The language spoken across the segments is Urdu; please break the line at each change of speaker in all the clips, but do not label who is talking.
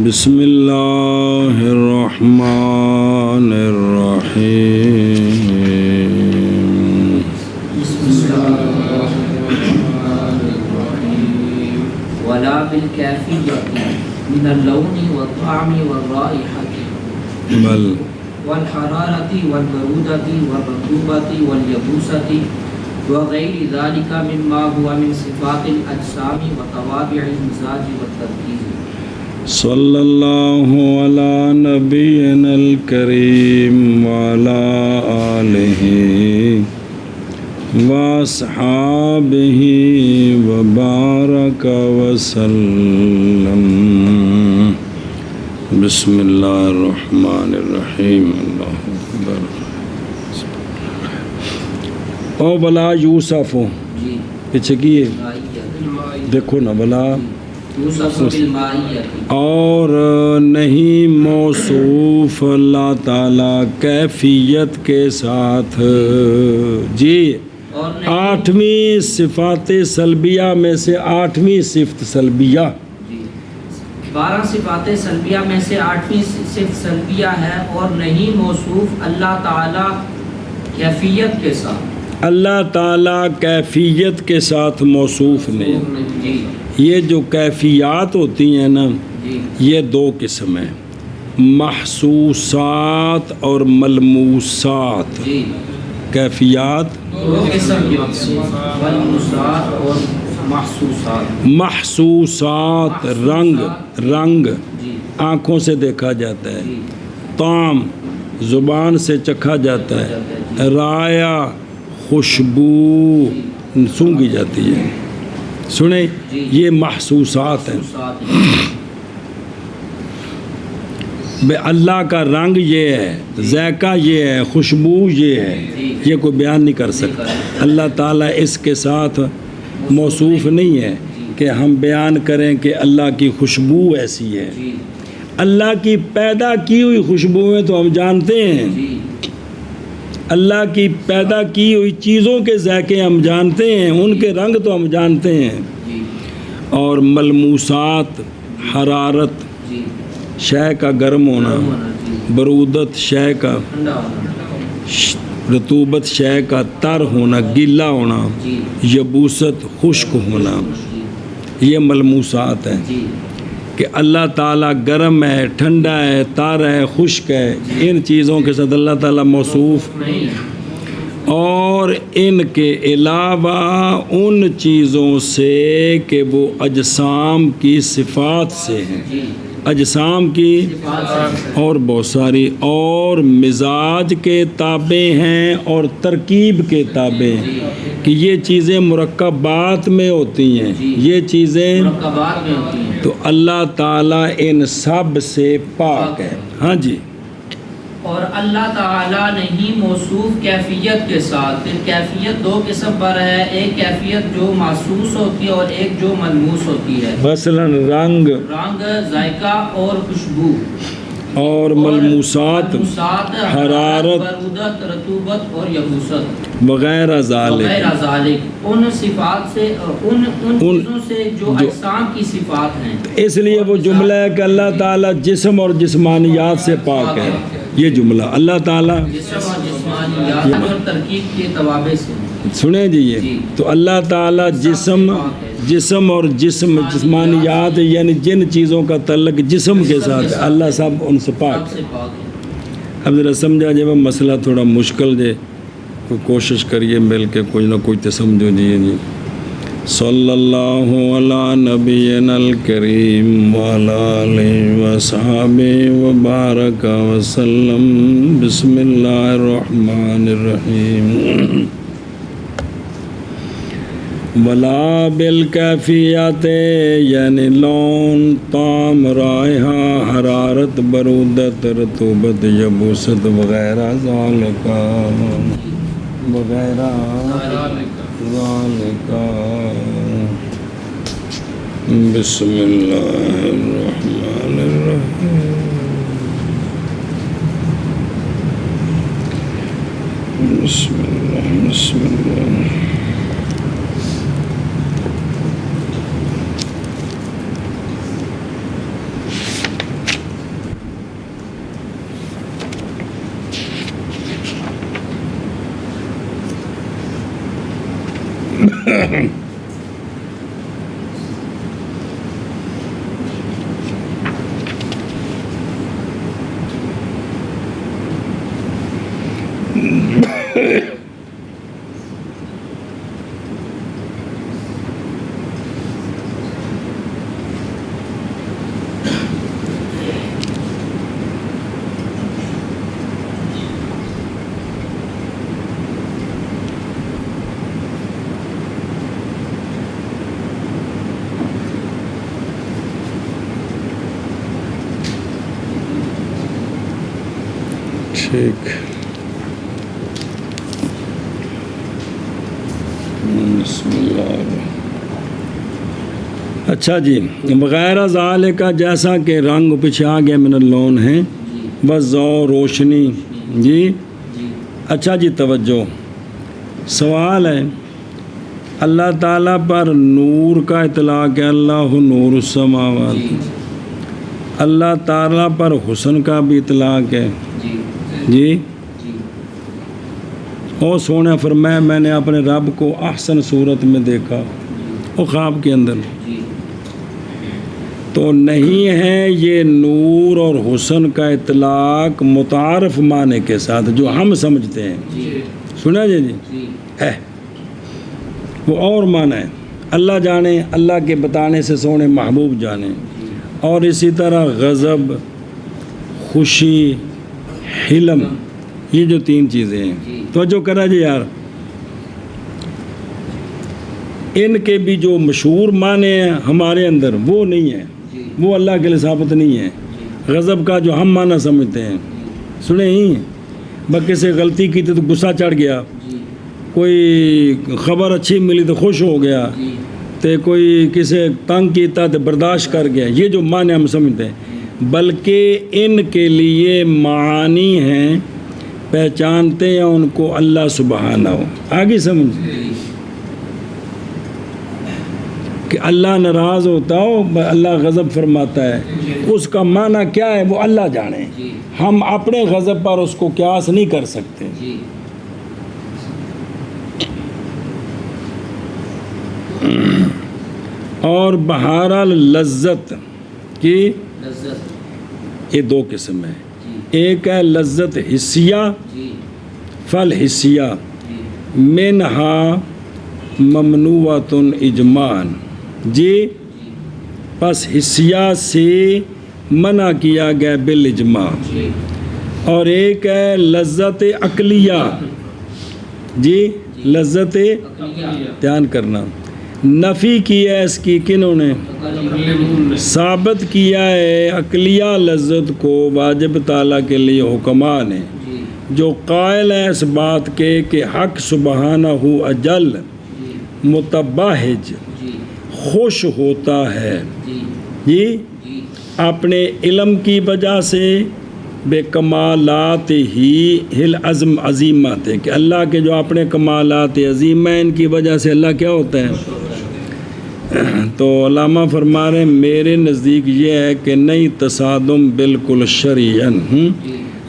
بسم اللہ الرحمن الرحیم
ولا بالکیفیۃ من اللون والطعم والرائحة
بل
والحرارة والبرودة والرطوبة واليبوسة وغير ذلك مما هو من صفات الأجسام وطوابع المزاج والتركيز.
صلی اللہ علی نبینا الکریم وعلی آلہ واصحابہ وبارک وسلم. بسم اللہ الرحمن الرحیم. اللہ اکبر. او بلا یوسف
جی
پیچھے کیے دیکھو نا بلا
یوسف بالمائیۃ.
اور نہیں موصوف اللہ تعالیٰ کیفیت کے ساتھ. جی
اور نہیں
8ویں صفات سلبیہ میں سے 8ویں صفت سلبیہ.
جی 12 صفات سلبیہ میں سے 8ویں صفت سلبیہ ہے اور نہیں موصوف اللہ تعالی کیفیت کے ساتھ.
اللہ تعالیٰ کیفیت کے ساتھ موصوف نہیں.
جی
یہ جو کیفیات ہوتی ہیں نا
جی
یہ 2 قسم ہیں، محسوسات اور ملموسات.
جی
کیفیات
2 قسم کی ملموسات اور محسوسات.
محسوسات رنگ
جی
آنکھوں سے دیکھا جاتا ہے،
جی
طعم زبان سے چکھا جاتا ہے، رائحہ خوشبو سونگھی جاتی ہے. سنیں یہ محسوسات ہیں. بے اللہ کا رنگ یہ ہے، ذائقہ یہ ہے، خوشبو یہ ہے، یہ کوئی بیان نہیں کر سکتا. اللہ تعالیٰ اس کے ساتھ موصوف نہیں ہے کہ ہم بیان کریں کہ اللہ کی خوشبو ایسی ہے. اللہ کی پیدا کی ہوئی خوشبوئیں تو ہم جانتے ہیں، اللہ کی پیدا کی ہوئی چیزوں کے ذائقے ہم جانتے ہیں، ان کے رنگ تو ہم جانتے ہیں. اور ملموسات حرارت شے کا گرم ہونا، برودت شے کا، رطوبت شے کا تر ہونا گیلا ہونا، یبوست خشک ہونا، یہ ملموسات ہیں کہ اللہ تعالیٰ گرم ہے، ٹھنڈا ہے، تر ہے، خشک ہے. ان چیزوں کے ساتھ اللہ تعالیٰ موصوف. اور ان کے علاوہ ان چیزوں سے کہ وہ اجسام کی صفات سے ہیں، اجسام کی اور بہت ساری، اور مزاج کے تابع ہیں اور ترکیب کے تابع ہیں کہ یہ چیزیں مرکبات میں ہوتی ہیں، یہ چیزیں
مرکبات میں ہوتی ہیں.
تو اللہ تعالیٰ ان سب سے پاک ہے. ہاں جی.
اور اللہ تعالیٰ نہیں موصوف کیفیت کے ساتھ. پھر کیفیت 2 قسم پر ہے، ایک کیفیت جو محسوس ہوتی ہے اور ایک جو ملموس ہوتی ہے.
مثلا رنگ،
ذائقہ اور خوشبو.
اور ملموسات حرارت
برودت رطوبت اور یبوست
وغیرہ ذالک.
ان صفات سے ان چیزوں سے جو اجسام کی صفات ہیں.
اس لیے وہ جملہ ہے کہ اللہ تعالیٰ جسم اور جسمانیات سے پاک ہے. یہ جملہ اللہ تعالیٰ
جسم اور جسمانیات اور ترکیب کے توابع سے.
سنیں جی یہ تو اللہ تعالیٰ جسم اور جسمانیات یعنی جن چیزوں کا تعلق جسم کے ساتھ ہے اللہ سب ان سے پاک ہے. اب ذرا سمجھا جب مسئلہ تھوڑا مشکل دے کوئی کوشش کریے مل کے کچھ نہ کچھ تو سمجھو جی. صلی اللہ علی نبینا الکریم وعلی آلہ وصحبہ وبارک وسلم. بسم اللہ الرحمن الرحیم. ولا بالکیفیات یعنی لون، طعم، رائحہ، حرارت، برودت، رطوبت، یبوست وغیرہ ذالک. بسم اللہ الرحمن الرحیم. بسم اللہ. ٹھیک. بسم اللہ. اچھا جی، وغیرہ ذالک کا جیسا کہ رنگ پیچھے آ گیا من اللون ہے وضو روشنی. جی اچھا جی توجہ، سوال ہے اللہ تعالیٰ پر نور کا اطلاق ہے، اللہ نور السماوات. اللہ تعالیٰ پر حسن کا بھی اطلاق ہے. جی اور سونے فرمایا میں نے اپنے رب کو احسن صورت میں دیکھا اور خواب کے اندر. تو نہیں ہے یہ نور اور حسن کا اطلاق متعارف معنی کے ساتھ جو ہم سمجھتے ہیں. سنا جی وہ اور معنی ہے. اللہ جانے، اللہ کے بتانے سے سونے محبوب جانے. اور اسی طرح غضب، خوشی، حلم، یہ جو تین چیزیں ہیں توجہ کرا جی یار، ان کے بھی جو مشہور معنی ہیں ہمارے اندر وہ نہیں ہیں، وہ اللہ کے لیے ثابت نہیں ہے. غضب کا جو ہم معنی سمجھتے ہیں، سنیں ہی بکے سے غلطی کی تھی تو غصہ چڑھ گیا، کوئی خبر اچھی ملی تو خوش ہو گیا، تو کوئی کسی تنگ کیتا تو برداشت کر گیا. یہ جو معنی ہم سمجھتے ہیں، بلکہ ان کے لیے معانی ہیں، پہچانتے ہیں ان کو اللہ سبحانہ ہو. آگے سمجھ کہ اللہ ناراض ہوتا ہو، اللہ غضب فرماتا ہے، اس کا معنی کیا ہے وہ اللہ جانے. ہم اپنے غضب پر اس کو قیاس نہیں کر سکتے. اور بہرحال لذت کی یہ دو قسم ہے. ایک ہے لذت حسیہ، فل حسیہ منہا ممنوعۃ اجماعاً. جی پس حسیہ سے منع کیا گیا بالاجماع. اور ایک ہے لذت عقلیہ. جی لذت دھیان کرنا، نفی کیا ہے اس کی کنہوں نے؟ ثابت کیا ہے عقلیہ لذت کو واجب تعالیٰ کے لیے حکماء نے، جو قائل ہیں اس بات کے کہ حق سبحانہ اجل متبہج خوش ہوتا ہے. جی اپنے علم کی وجہ سے بے کمالات ہی ہل عزم عظیمات ہے، کہ اللہ کے جو اپنے کمالات عظیمہ ان کی وجہ سے اللہ کیا ہوتا ہے. تو علامہ فرما رہے ہیں میرے نزدیک یہ ہے کہ نہیں تصادم بالکل شرعین،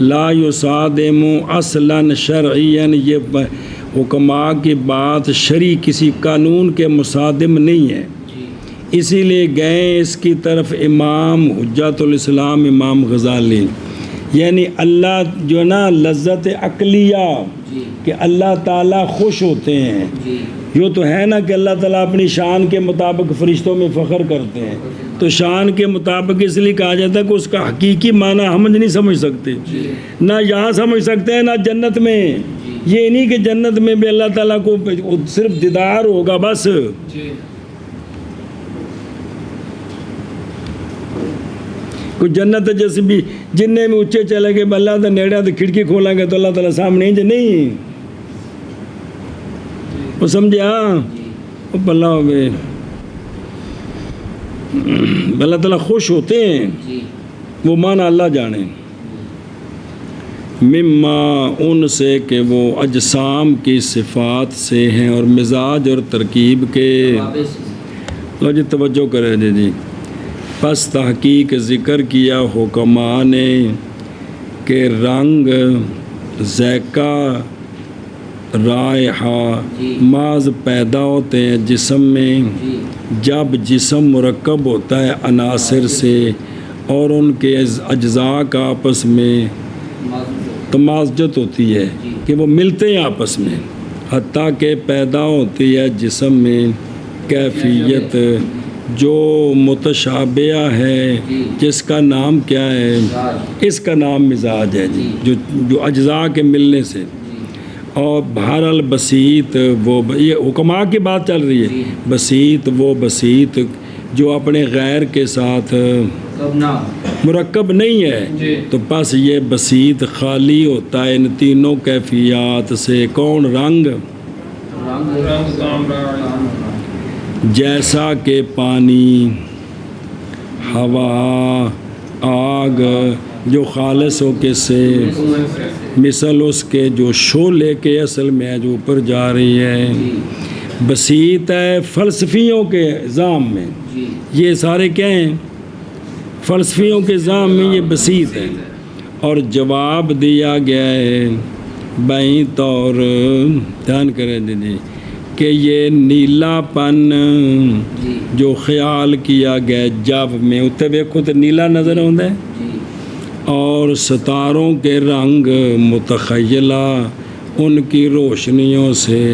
لا یصادم اصلا شرعین. یہ حکماء کی بات شرعی کسی قانون کے مصادم نہیں ہے. اسی لیے گئے اس کی طرف امام حجت الاسلام امام غزالی، یعنی اللہ جو نا لذت عقلیہ کہ اللہ تعالیٰ خوش ہوتے ہیں. یہ تو ہے نا کہ اللہ تعالیٰ اپنی شان کے مطابق فرشتوں میں فخر کرتے ہیں، تو شان کے مطابق اس لیے کہا جاتا ہے کہ اس کا حقیقی معنی ہم نہیں سمجھ سکتے، نہ یہاں سمجھ سکتے ہیں نہ جنت میں. یہ نہیں کہ جنت میں بھی اللہ تعالیٰ کو صرف دیدار ہوگا بس. کوئی جنت جیسے بھی جننے میں اونچے چلے گئے اللہ تو نیڑا تو کھڑکی کھولیں گے تو اللہ تعالیٰ سامنے نہیں وہ سمجھے. ہاں وہ بلا ہو گئے، اللہ تعالیٰ خوش ہوتے ہیں، وہ معنی اللہ جانے. مما ان سے کہ وہ اجسام کی صفات سے ہیں اور مزاج اور ترکیب کے. لو جی توجہ کرے جی. پس تحقیق ذکر کیا حکماء نے کہ رنگ، ذائقہ، رائحہ
جی۔
محض پیدا ہوتے ہیں جسم میں
جی
جب جسم مرکب ہوتا ہے عناصر سے اور ان کے اجزاء کا آپس میں تمازجت ہوتی ہے
جی۔
کہ وہ ملتے ہیں آپس میں، حتیٰ کہ پیدا ہوتی ہے جسم میں کیفیت جو متشابہ ہے،
جی۔
جس کا نام کیا ہے؟ اس کا نام مزاج ہے جی، جو اجزاء کے ملنے سے۔ اور بہر البسیط وہ، یہ حکماء کی بات چل رہی ہے، بسیط وہ بسیط جو اپنے غیر کے ساتھ مرکب نہیں ہے، تو پس یہ بسیط خالی ہوتا ہے ان تینوں کیفیات سے۔ کون؟ رنگ، جیسا کہ پانی، ہوا، آگ جو خالص ہو کے سے، مثل اس کے جو شعلے کے اصل میں ہے جو اوپر جا رہی ہے۔ بسیط ہے فلسفیوں کے ذام میں، یہ سارے کیا ہیں؟ فلسفیوں کے ذام میں یہ بسیط ہے۔ اور جواب دیا گیا ہے بائیں طور، دھیان کریں جی، کہ یہ نیلا پن جو خیال کیا گیا جب میں اتنے دیکھو تو نیلا نظر آتا ہے، اور ستاروں کے رنگ متخیلہ ان کی روشنیوں سے،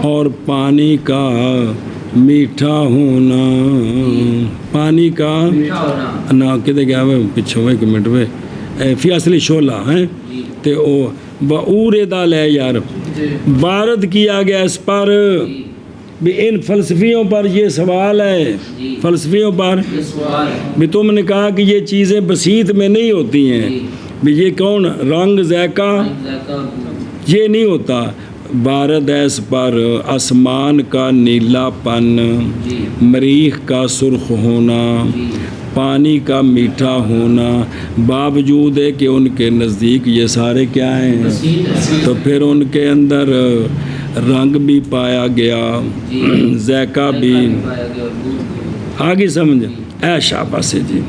اور پانی کا میٹھا ہونا، پانی کا نا کدے گیا میں پچھو ایک منٹ میں فی اصلی شعلہ ہیں تے او بعور دال ہے یار، وارد کیا گیا اس پر بھی۔ ان فلسفیوں پر یہ سوال ہے، فلسفیوں پر بھی تم نے کہا کہ یہ چیزیں بسیط میں نہیں ہوتی ہیں، بھی یہ کون؟ رنگ، ذائقہ، یہ نہیں ہوتا۔ وارد ہے اس پر آسمان کا نیلا پن، مریخ کا سرخ ہونا، پانی کا میٹھا ہونا، باوجود ہے کہ ان کے نزدیک یہ سارے کیا ہیں؟ تو پھر ان کے اندر رنگ بھی پایا گیا، ذائقہ بھی، آگے سمجھ اے شاباش سے جی،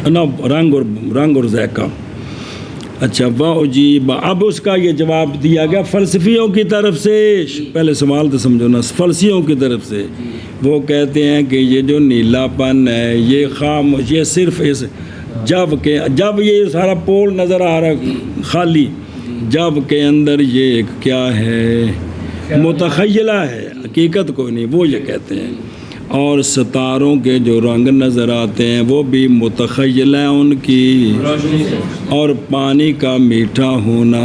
نا رنگ اور ذائقہ۔ اچھا وَأُجِيبَ، اب اس کا یہ جواب دیا گیا فلسفیوں کی طرف سے۔ پہلے سوال تو سمجھو نا، فلسفیوں کی طرف سے وہ کہتے ہیں کہ یہ جو نیلا پن ہے یہ خاموش، یہ صرف اس جب یہ سارا پول نظر آ رہا ہے خالی، جب کے اندر یہ ایک کیا ہے؟ متخیلہ ہے، حقیقت کوئی نہیں، وہ یہ کہتے ہیں۔ اور ستاروں کے جو رنگ نظر آتے ہیں وہ بھی متخیلہ ہیں ان کی، اور پانی کا میٹھا ہونا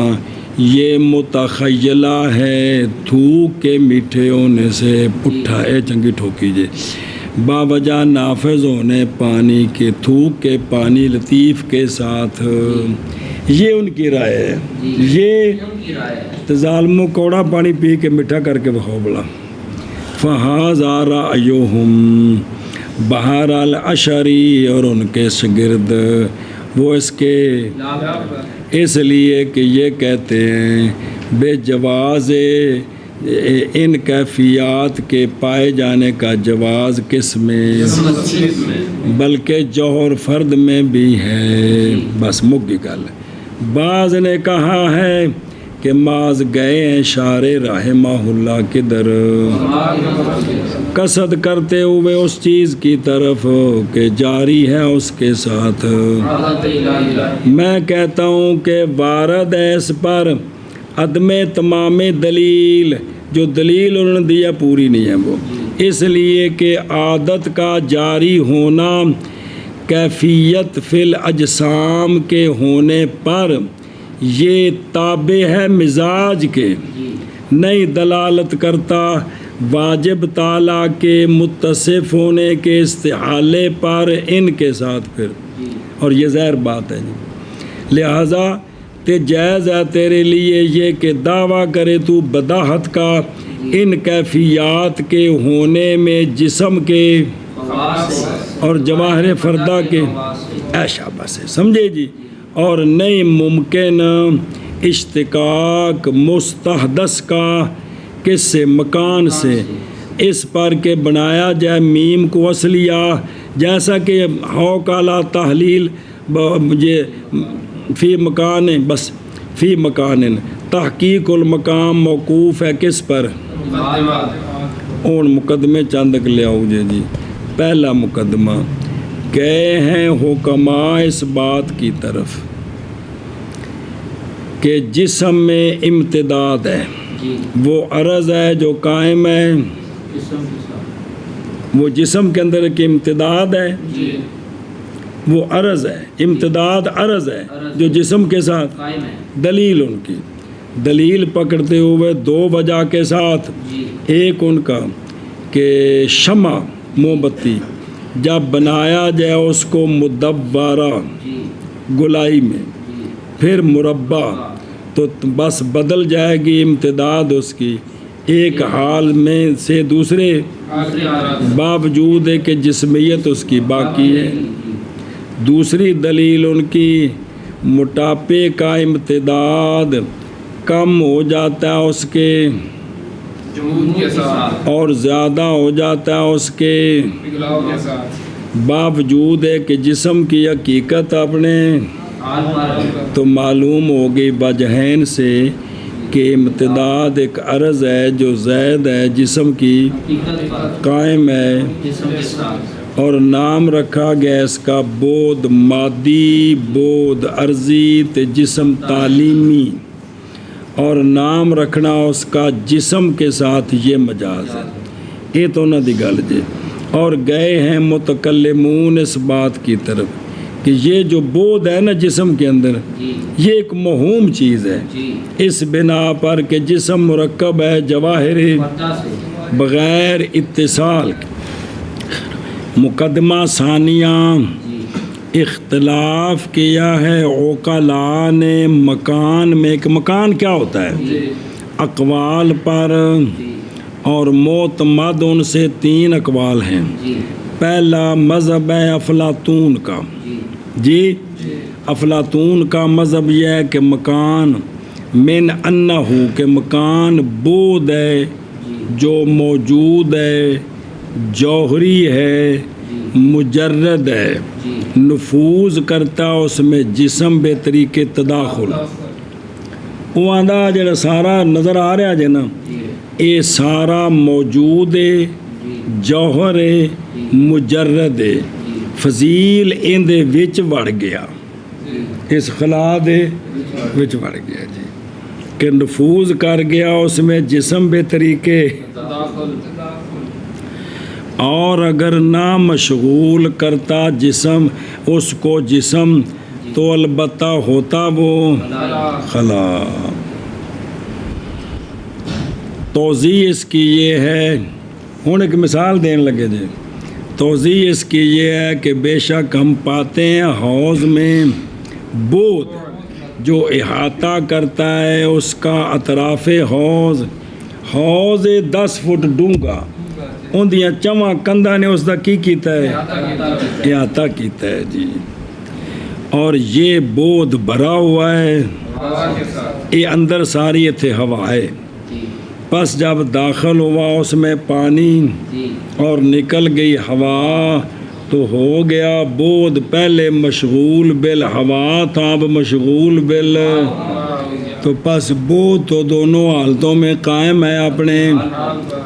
یہ متخیلہ ہے، تھوک کے میٹھے ہونے سے پٹھا ہے چنگی ٹھوکی جے، باوجہ نافذ ہونے پانی کے، تھوک کے پانی لطیف کے ساتھ، یہ ان کی رائے ہے۔ یہ ظالموں کوڑا پانی پی کے میٹھا کر کے بخو بلا۔ فہذا رأیہم، بہرحال اشعری اور ان کے شاگرد وہ اس کے اس لیے کہ یہ کہتے ہیں بے جواز ان کیفیات کے پائے جانے کا جواز کس میں؟ بلکہ جوہر فرد میں بھی ہے۔ بس مک گل۔ بعض نے کہا ہے کہ معاذ گئے ہیں شارع رحمہ اللہ کی در، قصد کرتے ہوئے اس چیز کی طرف کہ جاری ہے اس کے ساتھ۔ میں کہتا ہوں کہ وارد ہے اس پر عدم تمام دلیل، جو دلیل انہوں نے دیا پوری نہیں ہے وہ، اس لیے کہ عادت کا جاری ہونا کیفیت فی الاجسام کے ہونے پر یہ تابع ہے مزاج کے، نہیں دلالت کرتا واجب تعالیٰ کے متصف ہونے کے استحالے پر ان کے ساتھ پھر، اور یہ ظاہر بات ہے جی۔ لہٰذا جائز ہے تیرے لیے یہ کہ دعویٰ کرے تو بداحت کا ان کیفیات کے ہونے میں جسم کے اور جواہر فردہ کے، ایشا بس ہے سمجھے جی، اور نہیں ممکن اشتقاق مستحدث کا کس سے؟ مکان سے، اس پر کہ بنایا جائے میم کو اصلیہ، جیسا کہ ہو کالا تحلیل یہ فی مکان، بس فی مکان تحقیق المقام موقوف ہے کس پر؟ اون مقدمے چند لے آؤ جی. پہلا مقدمہ گئے ہیں حکماء اس بات کی طرف کہ جسم میں امتداد ہے، وہ عرض ہے جو قائم ہے، وہ جسم کے اندر کی امتداد ہے، وہ عرض ہے، امتداد عرض ہے جو جسم کے ساتھ. دلیل ان کی دلیل پکڑتے ہوئے دو وجہ کے ساتھ. ایک ان کا کہ شمع موم بتی جب بنایا جائے اس کو مدورہ گلائی میں پھر مربع تو بس بدل جائے گی امتداد اس کی ایک حال میں سے دوسرے، باوجود ہے کہ جسمیت اس کی باقی ہے. دوسری دلیل ان کی موٹاپے کا امتداد کم ہو جاتا ہے اس کے اور زیادہ ہو جاتا ہے اس کے، باوجود ہے کہ جسم کی حقیقت اپنے. تو معلوم ہوگی وجہین سے کہ امتداد ایک عرض ہے جو زید ہے جسم کی قائم ہے، اور نام رکھا گیا اس کا بود مادی، بود عرضی تے جسم تعلیمی، اور نام رکھنا اس کا جسم کے ساتھ یہ مجاز ہے. یہ تو نہ دی گل جی. اور گئے ہیں متکلمون اس بات کی طرف کہ یہ جو بود ہے نا جسم کے اندر یہ ایک موہوم چیز ہے، اس بنا پر کہ جسم مرکب ہے جواہر بغیر اتصال. مقدمہ ثانیہ اختلاف کیا ہے عقلاء نے مکان میں. ایک مکان کیا ہوتا ہے؟ اقوال پر، اور معتمد ان سے 3 اقوال ہیں. پہلا مذہب ہے افلاطون کا. جی افلاطون کا مذہب یہ ہے کہ مکان من انہو کہ مکان بود ہے جو موجود ہے، جوہری ہے، مجرد ہے، نفوذ کرتا اس میں جسم بے طریقے تداخل. وہ آندھا جڑا سارا نظر آ رہا جے نا یہ سارا موجود ہے، جوہر ہے، مجرد ہے، فضیل ان دے وچ وڑ گیا، اس خلا دے وچ وڑ گیا جی کہ نفوذ کر گیا اس میں جسم بے طریقے. اور اگر نہ مشغول کرتا جسم اس کو جسم تو البتہ ہوتا وہ خلا. توضیح اس کی یہ ہے، ہوں ایک مثال دین لگے جی. توضیح اس کی یہ ہے کہ بے شک ہم پاتے ہیں حوض میں بود جو احاطہ کرتا ہے اس کا اطراف حوض 10 فٹ ڈونگا، ان دیا چواں کندھا نے اس دا کی کیتا ہے احاطہ کیتا ہے جی. اور یہ بود بھرا ہوا ہے، یہ اندر ساری اتھے ہوا ہے. پس جب داخل ہوا اس میں پانی اور نکل گئی ہوا تو ہو گیا بود پہلے مشغول بالہوا تھا اب مشغول بال. تو پس بود تو دونوں حالتوں میں قائم ہے اپنے،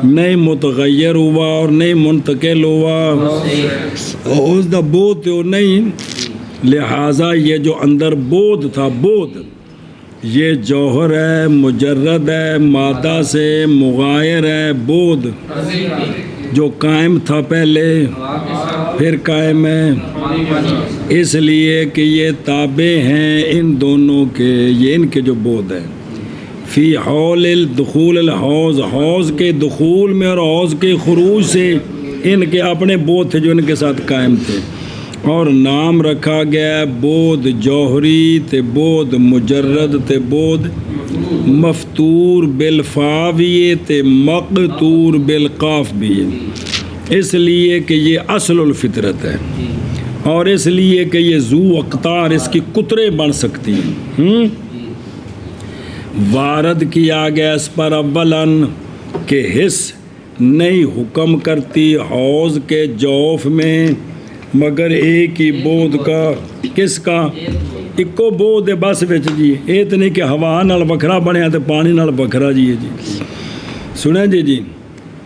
نہیں متغیر ہوا اور نہیں منتقل ہوا. اس دا بود تو نہیں، لہٰذا یہ جو اندر بود تھا بود یہ جوہر ہے، مجرد ہے، مادہ سے مغایر ہے. بود جو قائم تھا پہلے پھر قائم ہے، اس لیے کہ یہ تابع ہیں ان دونوں کے، یہ ان کے جو بود ہیں. فی حول الدخول الحوض، حوض کے دخول میں اور حوض کے خروج سے ان کے اپنے بود تھے جو ان کے ساتھ قائم تھے. اور نام رکھا گیا بود جوہری تے بود مجرد تے بود مفتور بالفا بھی تے مقتور بالقاف بھی، اس لیے کہ یہ اصل الفطرت ہے اور اس لیے کہ یہ ذو اقتار اس کی قطریں بن سکتی ہیں. وارد کیا گیا اس پر اولاً کہ حص نہیں حکم کرتی حوض کے جوف میں مگر ایک ہی بود کا، کس کا؟ ਇੱਕੋ ਬੋਧ ਦੇ ਬਸ ਵਿੱਚ ਜੀ। ਇਹ ਤਾਂ ਨਹੀਂ ਕਿ ਹਵਾ ਨਾਲ ਵੱਖਰਾ ਬਣਿਆ ਤੇ ਪਾਣੀ ਨਾਲ ਵੱਖਰਾ ਜੀ ਹੈ ਜੀ। ਸੁਣਿਆ ਜੀ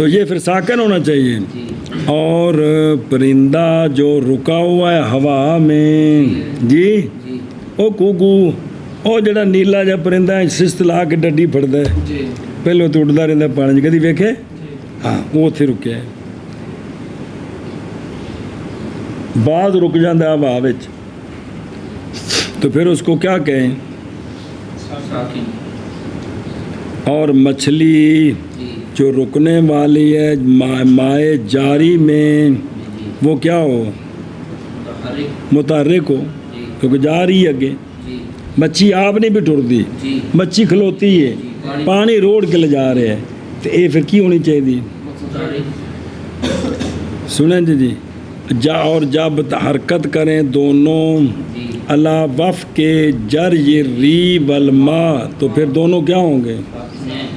تو یہ پھر ساکن ہونا چاہیے.
جی
اور پرندہ جو رکا ہوا ہے ہوا میں جی
جی
او کوکو او جڑا نیلا جا پرندہ ہے سست لا کے ڈڈی پھڑدا ہے
جی
پہلو تو اٹھدا رہندا پانی 'ਚ کدی ویکھے ہاں وہ اتنے رکیا ہے. بعض رک جاتا ہے ہوا وچ تو پھر اس کو کیا کہیں.
ساکن
اور مچھلی
جی
جو رکنے والی ہے مائع جاری میں
جی
وہ کیا ہو
متحرک
متحرک ہو
جی
کیونکہ جا رہی ہے اگے.
جی
مچھی آپ نہیں بھی ٹرتی
جی
مچھی کھلوتی ہے پانی روڑ کے لے جا رہے ہیں تو یہ پھر کی ہونی چاہیے.
متحرک
سنیں جی اور جب حرکت کریں دونوں
جی
اللہ وف کے جر یہ ری والماء تو پھر دونوں کیا ہوں گے.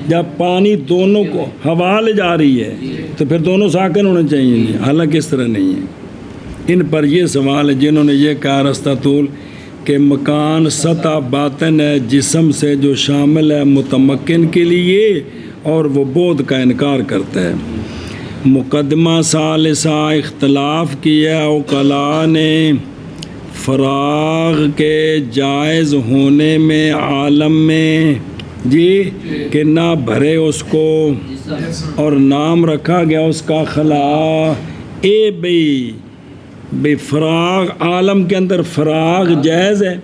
جب پانی دونوں کو ہوا لے جا رہی ہے تو پھر دونوں ساکن ہونے چاہیے. حالانکہ اس طرح نہیں ہے. ان پر یہ سوال ہے جنہوں نے یہ کہا رستہ طول کہ مکان سطح باطن ہے جسم سے جو شامل ہے متمکن کے لیے اور وہ بود کا انکار کرتا ہے. مقدمہ ثالثہ اختلاف کیا اوقلاء نے فراغ کے جائز ہونے میں عالم میں جی کہ نہ بھرے اس کو اور نام رکھا گیا اس کا خلا. اے بے فراغ عالم کے اندر فراغ جائز ہے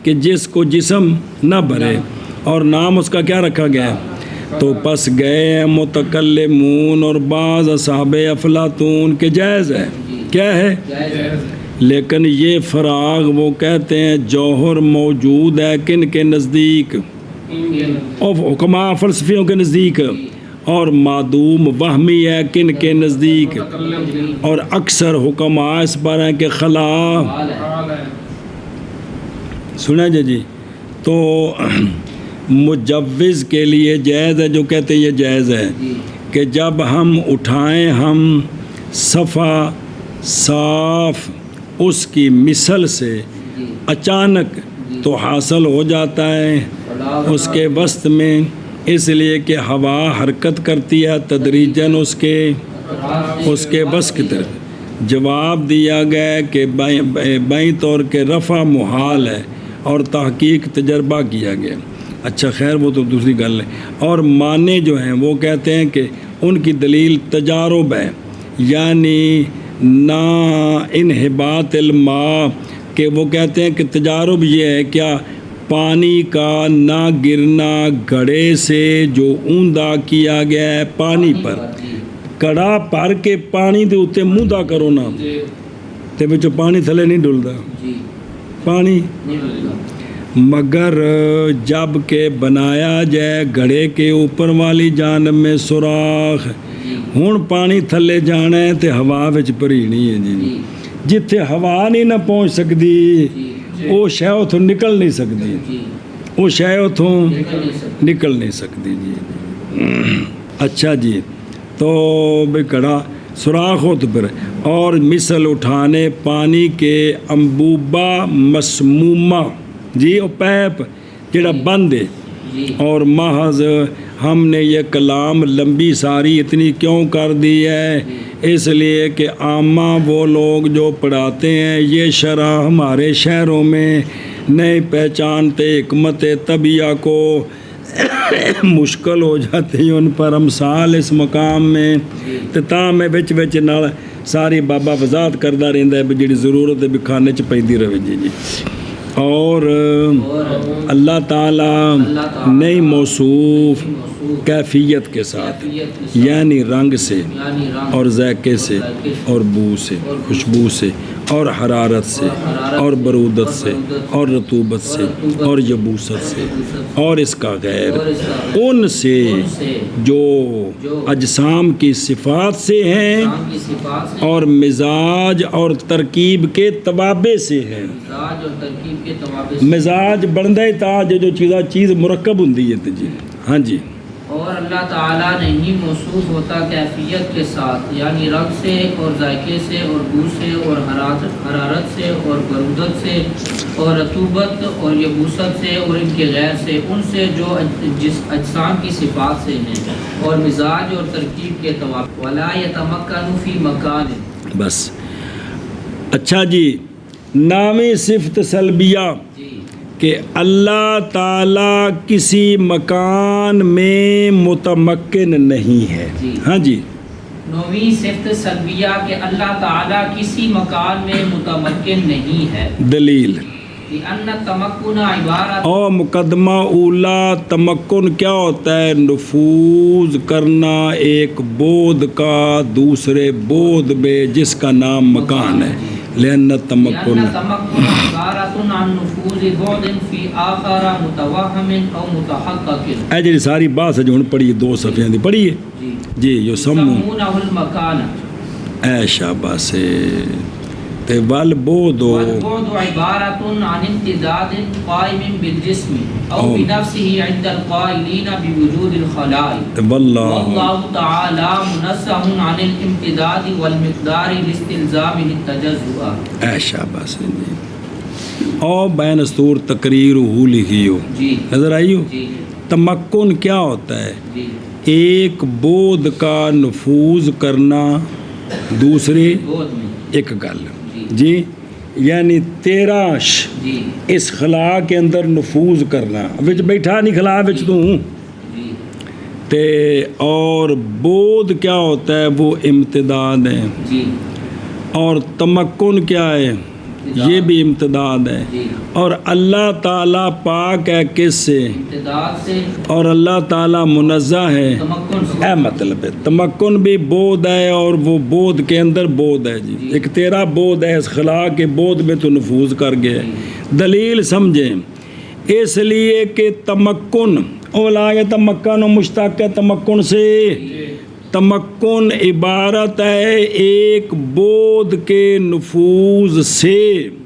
کہ جس کو جسم نہ بھرے اور نام اس کا کیا رکھا گیا. تو پس گئے ہیں متکلمون اور بعض اصحاب افلاطون کے جائز ہے. کیا ہے لیکن یہ فراغ وہ کہتے ہیں جوہر موجود ہے کن کے نزدیک اور حکماء فلسفیوں کے نزدیک اور معدوم وہمی ہے کن کے نزدیک اور اکثر حکماء اس پر ہیں کہ خلا. سنا جی تو مجوز کے لیے جائز ہے جو کہتے ہیں یہ جائز ہے کہ جب ہم اٹھائیں ہم صفا صاف اس کی مثل سے اچانک تو حاصل ہو جاتا ہے اس کے وسط میں اس لیے کہ ہوا حرکت کرتی ہے تدریجاً اس کے وسط کی طرف. جواب دیا گیا کہ بائیں طور کے رفع محال ہے اور تحقیق تجربہ کیا گیا. اچھا خیر وہ تو دوسری گل ہے. اور معنی جو ہیں وہ کہتے ہیں کہ ان کی دلیل تجارب ہے یعنی نا انحباط الماء کہ وہ کہتے ہیں کہ تجارب یہ ہے کیا پانی کا نہ گرنا گھڑے سے جو اوندا کیا گیا ہے پانی پر کڑا بھر کے پانی دے اوتے موندا کرو نا تے وچوں پانی تھلے نہیں ڈلدا پانی مگر جب کہ بنایا جائے گھڑے کے اوپر والی جانب میں سوراخ ہن پانی تھلے جانا ہے تے ہوا وچ بھرینی ہے جی جتھے ہوا نہیں نہ پہنچ سکتی وہ شے اتوں نکل نہیں سکتی وہ شے اتوں نکل نہیں سکتی جی. اچھا جی تو بھائی کڑا سوراخ ہو تو پھر اور مثل اٹھانے پانی کے انبوبہ مسمومہ جی وہ پیپ جڑا بند ہے اور محض ہم نے یہ کلام لمبی ساری اتنی کیوں کر دی ہے اس لیے کہ عامہ وہ لوگ جو پڑھاتے ہیں یہ شرح ہمارے شہروں میں نہیں پہچانتے حکمت طبیعہ کو مشکل ہو جاتی ہے ان پر امثال اس مقام میں تا میں بچ بچ نال ساری بابا وضاحت کرتا رہتا ہے بھی جی ضرورت ہے بھی کھانے چ پیندی رہے جی. اور اللہ تعالیٰ نئی موصوف کیفیت کے ساتھ یعنی رنگ سے اور ذائقے سے اور بو سے خوشبو سے اور حرارت سے اور برودت سے اور رطوبت سے اور یبوست سے اور اس کا غیر ان سے جو اجسام کی صفات سے ہیں اور مزاج اور ترکیب کے توابع سے ہیں. مزاج بنتا ہے تا جو چیز مرکب ہوندی ہے جی. ہاں جی
اور اللہ تعالیٰ نہیں موصوف ہوتا کیفیت کے ساتھ، یعنی رنگ سے اور ذائقے سے اور بو سے اور حرارت سے اور برودت سے اور رطوبت اور یبوست سے اور ان کے غیر سے، ان سے جو جس اجسام کی صفات سے ہیں، اور مزاج اور ترکیب کے توافق، ولا یتمکن فی مکان.
بس اچھا جی، نامی صفت سلبیہ
جی
کہ اللہ تعالیٰ کسی مکان میں متمکن نہیں ہے.
جی.
ہاں جی،
نویں صفت سلبیہ کہ اللہ تعالیٰ کسی مکان میں متمکن نہیں ہے.
دلیل
لأن التمکن عبارت
اور مقدمہ اولا، تمکن کیا ہوتا ہے؟ نفوذ کرنا ایک بود کا دوسرے بود میں جس کا نام مکان ہے. لأن التمکن
عبارت عن نفوذ بعد فی آخر متوہم او متحقق.
اے جی ساری بات ہے جو ہن پڑھی 2 صفحے دی پڑھی ہے
جی
جی. جو
سمونہ المکان.
اے شاباش تے والبعد
والبعد عبارت عن امتداد قائم بالجسم او بنفسه عند القائلین بوجود الخلائق. واللہ تعالی منزہ عن الامتداد والمقدار لاستلزام التجزؤ.
اے شاباش جی. او بین استور تقریر ہو لکھی ہو،
جی
نظر آئی ہو.
جی
تمکن کیا ہوتا ہے؟
جی
ایک بود کا نفوذ کرنا دوسرے
بود میں.
ایک گل جی، یعنی تیراش
جی
اس خلا کے اندر نفوذ کرنا، وچ بیٹھا نہیں خلا وچ تو ہوں
جی
تے. اور بود کیا ہوتا ہے؟ وہ امتداد ہے.
جی
اور تمکن کیا ہے؟ یہ بھی امتداد ہے.
جی
اور اللہ تعالیٰ پاک ہے کس سے؟
امتداد سے.
اور اللہ تعالیٰ منزہ ہے.
تمکن سے.
اے مطلب ہے تمکن بھی بود ہے اور وہ بود کے اندر بود ہے جی. ایک تیرا بود ہے، اس خلا کے بود میں تو نفوذ کر گئے. دلیل سمجھیں، اس لیے کہ تمکن اولا تمکن و مشتق ہے تمکن سے. تمکن عبارت ہے ایک بود کے نفوذ سے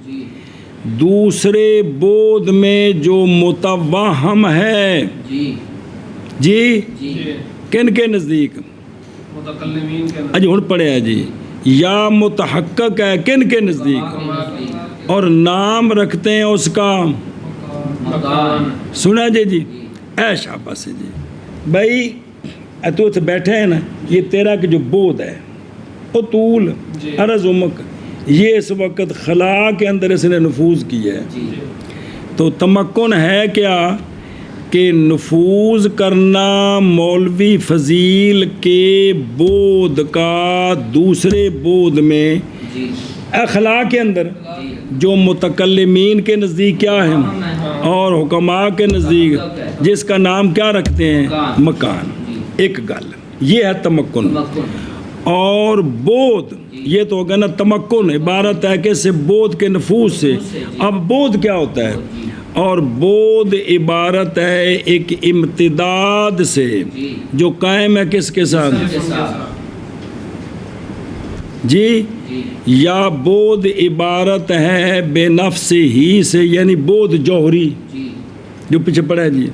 جی
دوسرے بود میں جو متوہم ہے.
جی
جی
جی
کن کے نزدیک؟
متکلمین کے
اج ہن پڑھیا جی. یا متحقق ہے کن کے نزدیک؟ اور نام رکھتے ہیں اس کا
مکان.
سنا جی. اے شاباش جی. بھائی تو اتنے بیٹھے ہیں نا، یہ تیرا کہ جو بود ہے وہ طول عرض عمق، یہ اس وقت خلا کے اندر اس نے نفوذ کیا ہے.
جی
تو تمکن ہے کیا؟ کہ نفوذ کرنا مولوی فضیل کے بود کا دوسرے بود میں
جی
خلا کے اندر جو متکلمین کے نزدیک کیا ہے اور حکماء کے نزدیک جس کا نام کیا رکھتے ہیں؟ مکان. ایک گل یہ ہے تمکن. اور بود یہ تو ہوگا نا تمکن عبارت ہے کہ سے بود کے نفوذ سے. اب بود کیا ہوتا ہے؟ اور بود عبارت ہے ایک امتداد سے جو قائم ہے کس کے ساتھ؟ جی. یا بود عبارت ہے بے نفس ہی سے، یعنی بود جوہری جو پیچھے پڑا ہے جی.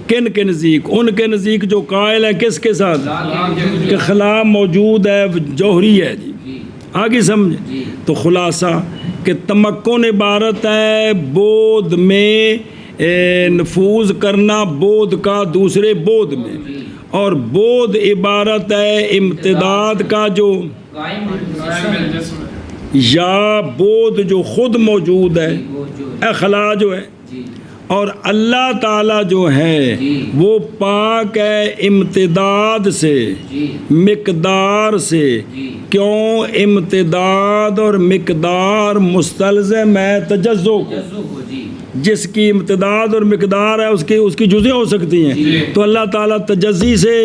کن کے نزدیک؟ ان کے نزدیک جو قائل ہے کس کے ساتھ؟ کہ خلا موجود ہے جوہری ہے جی. آگے سمجھ. تو خلاصہ کہ تمکن عبارت ہے بود میں نفوذ کرنا بود کا دوسرے بود میں، اور بود عبارت ہے امتداد کا جو یا بود جو خود موجود ہے اے خلا جو ہے. اور اللہ تعالیٰ جو ہے وہ پاک ہے امتداد سے مقدار سے. کیوں؟ امتداد اور مقدار مستلزم ہے تجزو کو. جس کی امتداد اور مقدار ہے اس کی جزیں ہو سکتی ہیں. تو اللہ تعالیٰ تجزی سے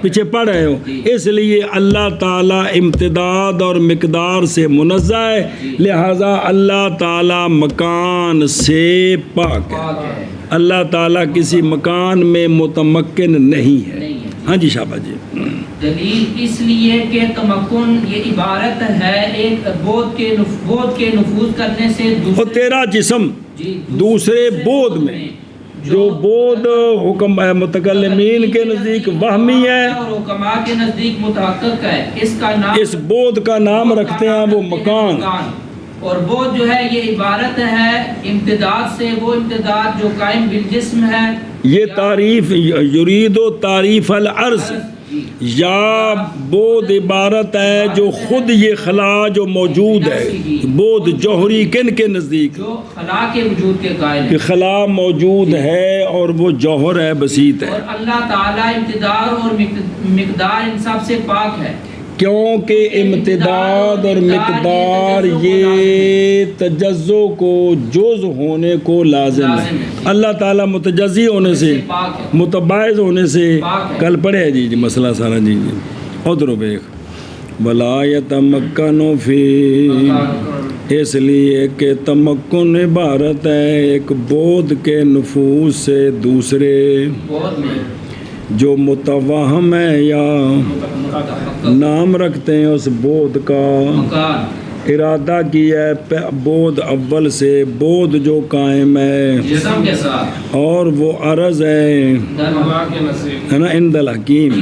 پیچھے پڑھ رہے ہو، اس لیے اللہ تعالیٰ امتداد اور مقدار سے منزہ ہے، لہٰذا اللہ تعالیٰ مکان سے پاک ہے. اللہ تعالیٰ کسی مکان میں متمکن نہیں ہے. ہاں جی شاباش جی.
دلیل اس لیے کہ تمکن یہ عبارت ہے ایک بود کے نفوذ کرنے سے
اور تیرا جسم دوسرے بود میں جو بود حکم متکلمین کے نزدیک وہمی ہے،
اور حکماء کے نزدیک متحقق ہے، اس کا نام
اس بود کا نام رکھتے ہیں وہ مکان۔
اور بود جو ہے یہ عبارت ہے امتداد سے، وہ امتداد جو قائم بالجسم ہے۔
یہ تعریف یرید و تعریف العرض، یا بود عبارت ہے جو خود یہ خلا جو موجود ہے، بود جوہری کن کے نزدیک
جو خلا کے وجود کے قائل ہے،
کہ خلا موجود ہے اور وہ جوہر ہے، بسیط ہے،
اور اللہ تعالیٰ امتداد اور مقدار ان سب سے پاک ہے۔
کیونکہ امتداد اور مقدار یہ تجزو کو جز ہونے کو لازم ہے۔ اللہ تعالیٰ متجزی ہونے سے، متباعد ہونے سے، کل پڑھے جی مسئلہ سارا جی ادھر بیک ولا یتمکن فی، اس لیے کہ تمکن عبارت ہے ایک بود کے نفوذ سے دوسرے
بود میں
جو متوہم ہے یا نام رکھتے ہیں اس بود کا،
مکان
ارادہ کیا ہے بود اول سے، بود جو قائم ہے
جسم کے ساتھ،
اور وہ عرض ہے
حکماء کے نزدیک
نا عند الحکیم،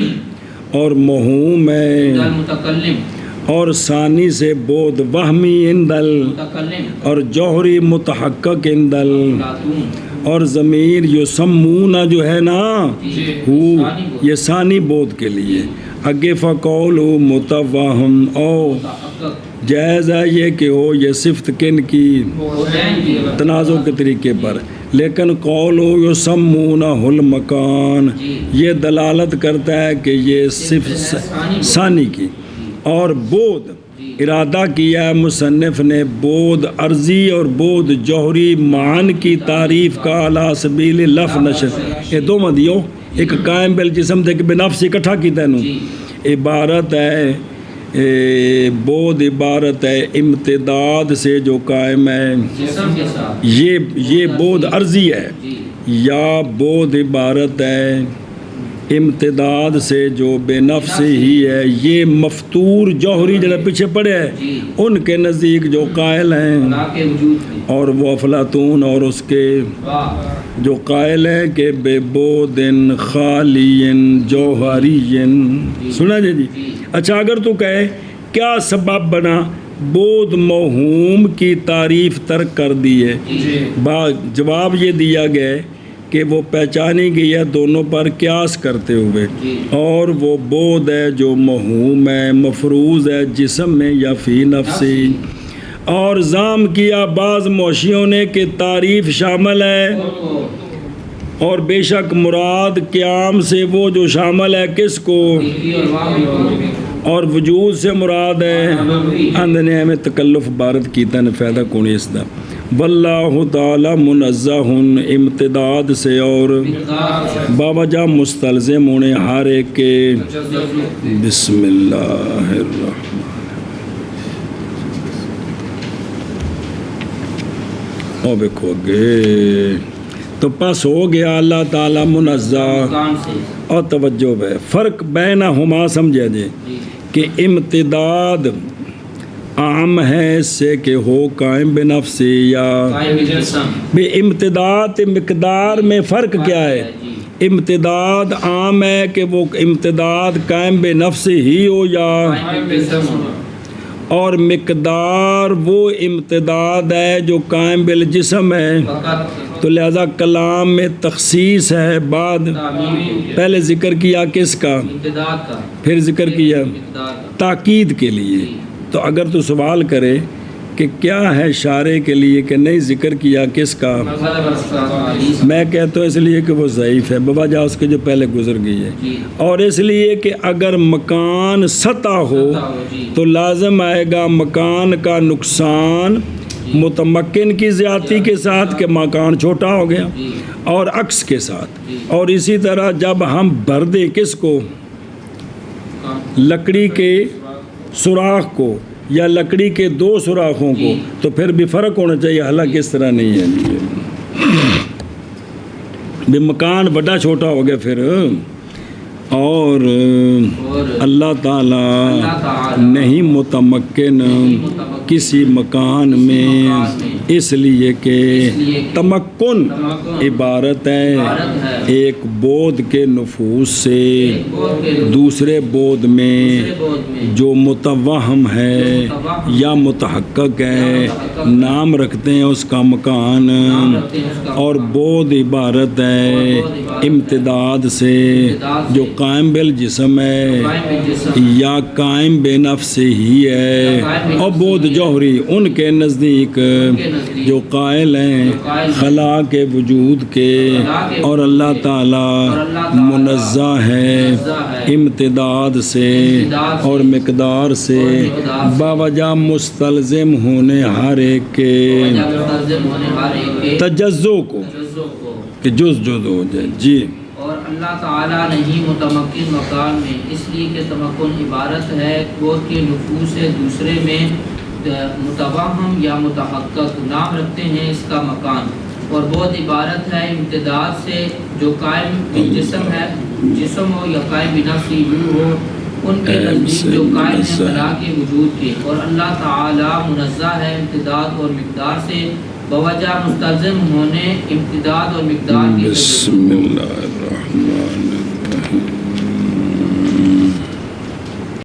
اور موہوم ہے،
المتکلم
اور ثانی سے بود وہمی عند
متکلم
اور جوہری متحقق عند
خاتون،
اور ضمیر یسمون جو ہے نا ہو، یہ ثانی بود کے لیے اگے فقول متوہم، او
متحقق
جائز ہے یہ کہ ہو یہ صفت کن کی
بودین کی
تنازع کے طریقے پر، لیکن قول یسمون المکان یہ دلالت کرتا ہے کہ یہ صفت ثانی کی، اور بود ارادہ کیا ہے مصنف نے بود عرضی اور بود جوہری معان کی تعریف کا علی سبیل لف نشر، یہ دو مدیوں ایک قائم بالجسم تھے کہ بنفس اکٹھا کی تینوں عبارت ہے، بود عبارت ہے امتداد سے جو قائم ہے،
جسم کے ساتھ،
یہ بود عرضی ہے، یا بود عبارت ہے امتداد سے جو بے نفس ہی ہے، یہ مفتور جوہری جنہیں پیچھے پڑے ہیں ان کے نزدیک جو قائل ہیں،
خلا کے وجود کی
اور وہ افلاطون اور اس کے جو قائل ہیں کہ بے بودن خالی جوہری، سنا جی۔ اچھا اگر تو کہے کیا سبب بنا بود موہوم کی تعریف ترک کر دی ہے، جواب یہ دیا گیا کہ وہ پہچانی گئی ہے دونوں پر قیاس کرتے ہوئے، اور وہ بود ہے جو موہوم ہے، مفروض ہے جسم میں یا فی نفسی، اور زام کیا بعض موشیوں نے کہ تعریف شامل ہے، اور بے شک مراد قیام سے وہ جو شامل ہے کس کو، اور وجود سے مراد ہے اندنے میں تکلف بارت کیتا نے فائدہ کونی اس دا، واللہ تعالی منزہ امتداد سے اور باوجہ مستلزم ہونے ہر ایک کے۔ بسم اللہ الرحمن، او بکھو گے تو پس ہو گیا اللہ تعالی منزہ، اور توجہ بے فرق بینہما سمجھے جے کہ امتداد عام ہے اس سے کہ ہو قائم بنفسی یا بے امتداد مقدار میں فرق کیا ہے، امتداد عام ہے کہ وہ امتداد قائم بنفسی ہی ہو یا، اور مقدار وہ امتداد ہے جو قائم بالجسم ہے، تو لہذا کلام میں تخصیص ہے، بعد پہلے ذکر کیا کس کا، پھر ذکر کیا تاکید کے لیے۔ تو اگر تو سوال کرے کہ کیا ہے شارع کے لیے کہ نہیں ذکر کیا کس کا، میں کہتا ہوں اس لیے کہ وہ ضعیف ہے، بابا جا اس کے جو پہلے گزر گئی ہے، اور اس لیے کہ اگر مکان سطح ہو تو لازم آئے گا مکان کا نقصان متمکن کی زیادتی کے ساتھ کہ مکان چھوٹا ہو گیا، اور عکس کے ساتھ، اور اسی طرح جب ہم بھر دیں کس کو، لکڑی کے سوراخ کو یا لکڑی کے دو سوراخوں کو، تو پھر بھی فرق ہونا چاہیے، حالانکہ اس طرح نہیں ہے، بھی مکان بڑا چھوٹا ہو گیا پھر، اور اللہ تعالی نہیں متمکن کسی مکان میں اس لیے کہ تمکن عبارت ہے ایک بود کے نفوذ سے دوسرے بود میں جو متوہم ہے یا متحقق ہے نام رکھتے ہیں اس کا مکان، اور بود عبارت ہے امتداد سے جو قائم بالجسم ہے یا قائم بے نفس ہی ہے، اور بود جوہری ان کے نزدیک جو قائل ہیں خلا کے وجود کے، اور اللہ تعالی منزہ ہے امتداد سے اور مقدار سے باوجہ مستلزم ہونے ہر ایک کے تجزو کو کہ جز جز ہو جائے۔ جی
اور اللہ تعالیٰ نہیں متمکن مکان میں، اس لیے کہ تمکن عبارت ہے بود کے نفوذ سے دوسرے میں متوہم یا متحقق نام رکھتے ہیں اس کا مکان، اور بود عبارت ہے امتداد سے جو قائم جسم ہے، جسم ہو یا قائم بنفسی روح ہو، ان کے نزدیک جو قائم ہے خلا کے وجود کے، اور اللہ تعالیٰ منزہ ہے امتداد اور مقدار سے بوجہ مستلزم ہونے امتداد اور مقدار کی۔
بسم اللہ الرحمن